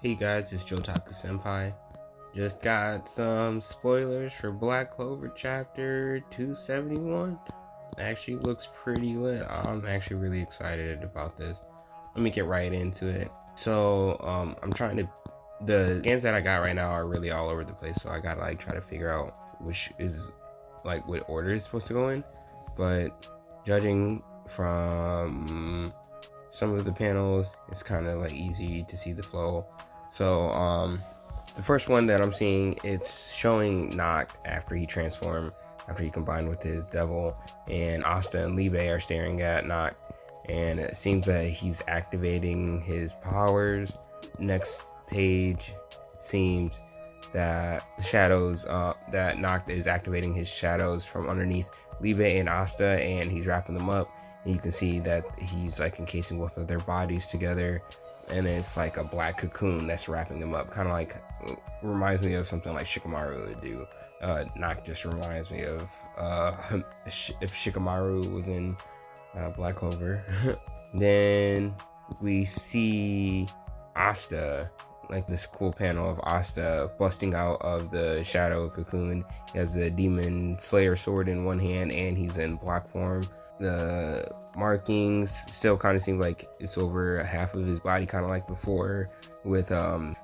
Hey guys, it's Jotaku Senpai. Just got some spoilers for Black Clover chapter 271. Actually looks pretty lit. I'm actually really excited about this. Let me get right into it. I'm trying to the scans that I got right now are really all over the place, so I gotta like try to figure out which is like what order it's supposed to go in. But judging from some of the panels, it's kind of like easy to see the flow. The first one that I'm seeing, it's showing Nacht after he transformed, after he combined with his devil, and Asta and Libe are staring at Nacht, and it seems that he's activating his powers. Next page, it seems that the shadows, that Nacht is activating his shadows from underneath Libe and Asta, and he's wrapping them up. And you can see that he's like encasing both of their bodies together, and it's like a black cocoon that's wrapping them up, kind of like reminds me of something like Shikamaru would do. Nacht just reminds me of if Shikamaru was in Black Clover. Then we see Asta, like this cool panel of Asta busting out of the shadow cocoon. He has the demon slayer sword in one hand, and he's in black form. The markings still kind of seem like it's over half of his body, kind of like before, with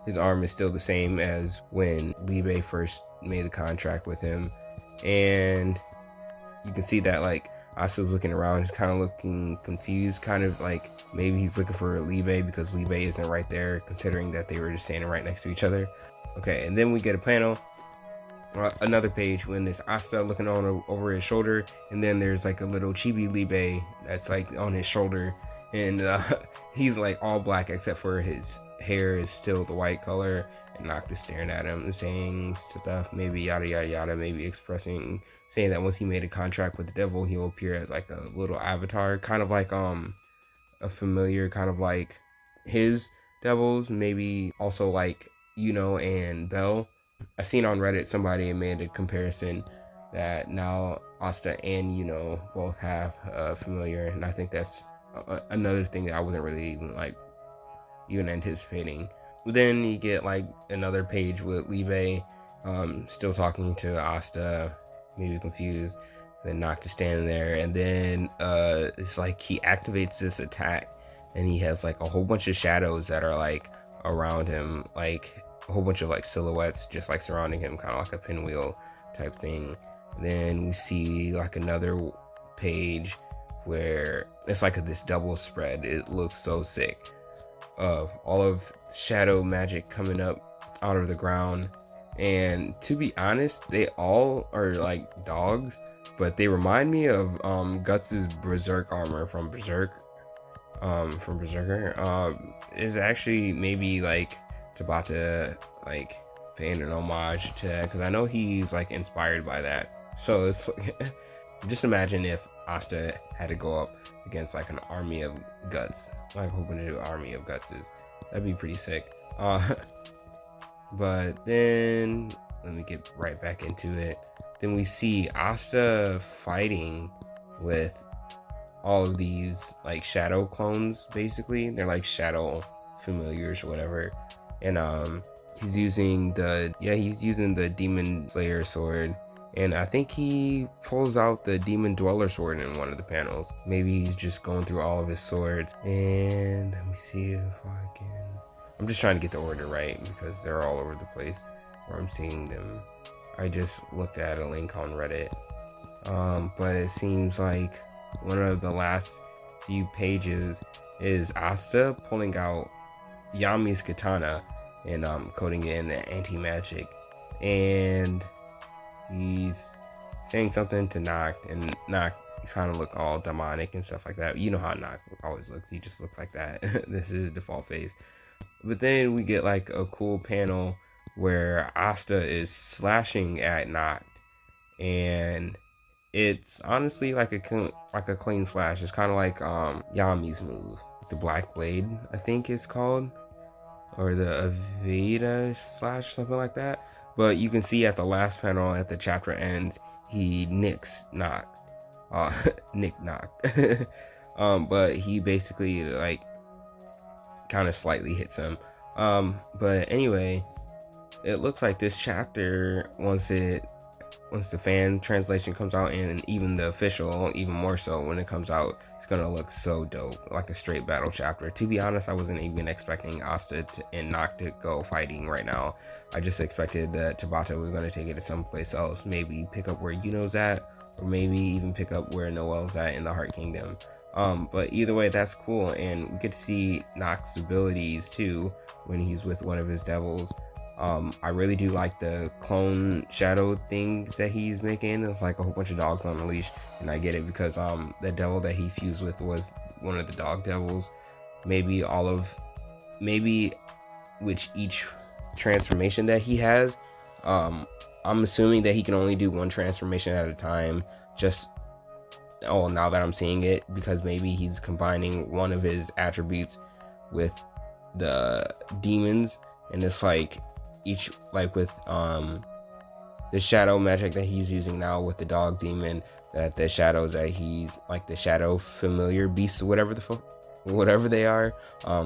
his arm is still the same as when Libe first made the contract with him. And you can see that like Asta's looking around, he's kind of looking confused, kind of like maybe he's looking for Libe because Libe isn't right there, considering that they were just standing right next to each other. Okay, and then we get a panel, another page, when it's Asta looking on over his shoulder, and then there's like a little chibi Libe that's like on his shoulder, and he's like all black except for his hair is still the white color, and Nacht is staring at him and saying stuff, maybe yada yada yada, maybe saying that once he made a contract with the devil, he'll appear as like a little avatar, kind of like a familiar, kind of like his devils, maybe also like and Bell. I seen on Reddit somebody made a comparison that now Asta and both have familiar, and I think that's another thing that I wasn't really even anticipating. Then you get like another page with Libe still talking to Asta, maybe confused. Then Nacht is standing there, and then it's like he activates this attack, and he has like a whole bunch of shadows that are like around him, like a whole bunch of like silhouettes just like surrounding him, kind of like a pinwheel type thing. Then we see like another page where it's like this double spread. It looks so sick, of all of shadow magic coming up out of the ground. And to be honest, they all are like dogs, but they remind me of Guts's berserk armor from Berserker. Is actually maybe like Tabata like paying an homage to that, because I know he's like inspired by that. So it's just imagine if Asta had to go up against like an army of Guts, like hoping to do an army of Gutses. That'd be pretty sick. But then let me get right back into it. Then we see Asta fighting with all of these like shadow clones. Basically, they're like shadow familiars or whatever. And he's using the demon slayer sword, and I think he pulls out the demon dweller sword in one of the panels. Maybe he's just going through all of his swords. And let me see if I can, I'm just trying to get the order right because they're all over the place where I'm seeing them. I just looked at a link on Reddit, but it seems like one of the last few pages is Asta pulling out Yami's katana and coating it in the anti-magic, and he's saying something to Nacht, and Nacht kind of look all demonic and stuff like that. You know how Nacht always looks, he just looks like that. This is his default face. But then we get like a cool panel where Asta is slashing at Nacht, and it's honestly like a clean slash. It's kind of like Yami's move, the Black Blade, I think it's called, or the Aveda slash, something like that. But you can see at the last panel, at the chapter ends, he nicks Nacht, Nick Nacht. But he basically like kind of slightly hits him But anyway, it looks like this chapter, once the fan translation comes out, and even the official, even more so when it comes out, it's gonna look so dope, like a straight battle chapter. To be honest, I wasn't even expecting Asta and Nacht to go fighting right now. I just expected that Tabata was gonna take it to someplace else, maybe pick up where Yuno's at, or maybe even pick up where Noel's at in the Heart Kingdom. But either way, that's cool, and we get to see Nacht's abilities too when he's with one of his devils. I really do like the clone shadow things that he's making. It's like a whole bunch of dogs on a leash, and I get it because the devil that he fused with was one of the dog devils. Maybe which each transformation that he has. I'm assuming that he can only do one transformation at a time. Now that I'm seeing it, because maybe he's combining one of his attributes with the demons, and it's like each, like with the shadow magic that he's using now with the dog demon, that the shadows that he's like, the shadow familiar beasts, whatever whatever they are,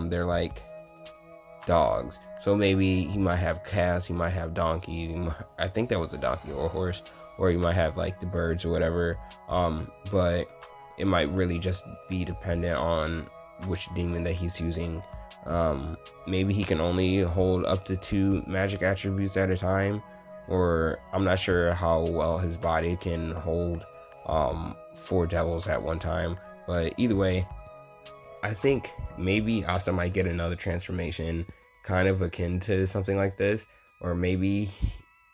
they're like dogs. So maybe he might have calves, he might have donkeys, I think that was a donkey or a horse, or he might have like the birds or whatever. But it might really just be dependent on which demon that he's using. Maybe he can only hold up to 2 magic attributes at a time, or I'm not sure how well his body can hold 4 devils at one time. But either way, I think maybe Asta might get another transformation kind of akin to something like this, or maybe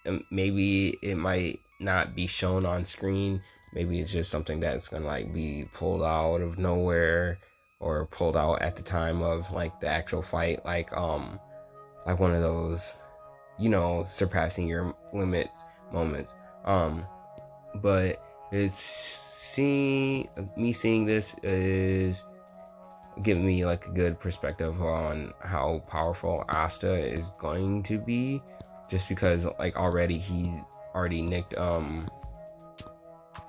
it might not be shown on screen. Maybe it's just something that's gonna like be pulled out of nowhere, or pulled out at the time of like the actual fight, like one of those, surpassing your limits moments. But it's seeing this is giving me like a good perspective on how powerful Asta is going to be, just because like he already nicked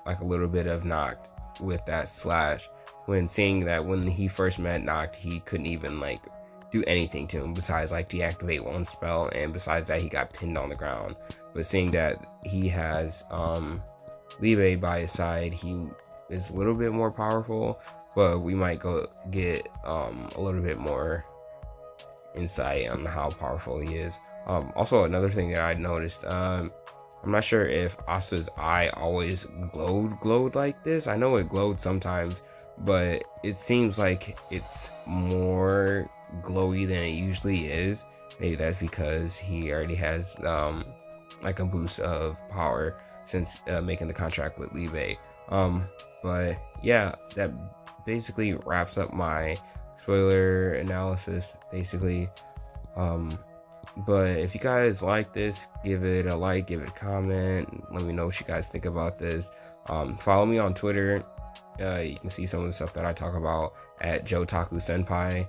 like a little bit of Nacht with that slash, when seeing that when he first met Nacht, he couldn't even like do anything to him besides like deactivate one spell, and besides that he got pinned on the ground. But seeing that he has Liebe by his side, he is a little bit more powerful, but we might go get a little bit more insight on how powerful he is. Also, another thing that I noticed, I'm not sure if Asta's eye always glowed like this. I know it glowed sometimes, but it seems like it's more glowy than it usually is. Maybe that's because he already has like a boost of power since making the contract with Liebe. But yeah, that basically wraps up my spoiler analysis, basically. But if you guys like this, give it a like, give it a comment, let me know what you guys think about this. Follow me on Twitter. You can see some of the stuff that I talk about at Jotaku Senpai.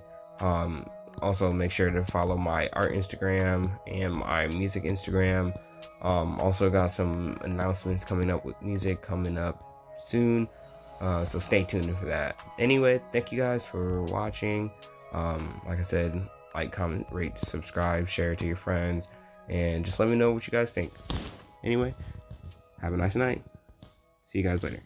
Also make sure to follow my art Instagram and my music Instagram. Also got some announcements coming up with music coming up soon, so stay tuned for that. Anyway, thank you guys for watching. Like I said, like, comment, rate, subscribe, share it to your friends, and just let me know what you guys think. Anyway, have a nice night. See you guys later.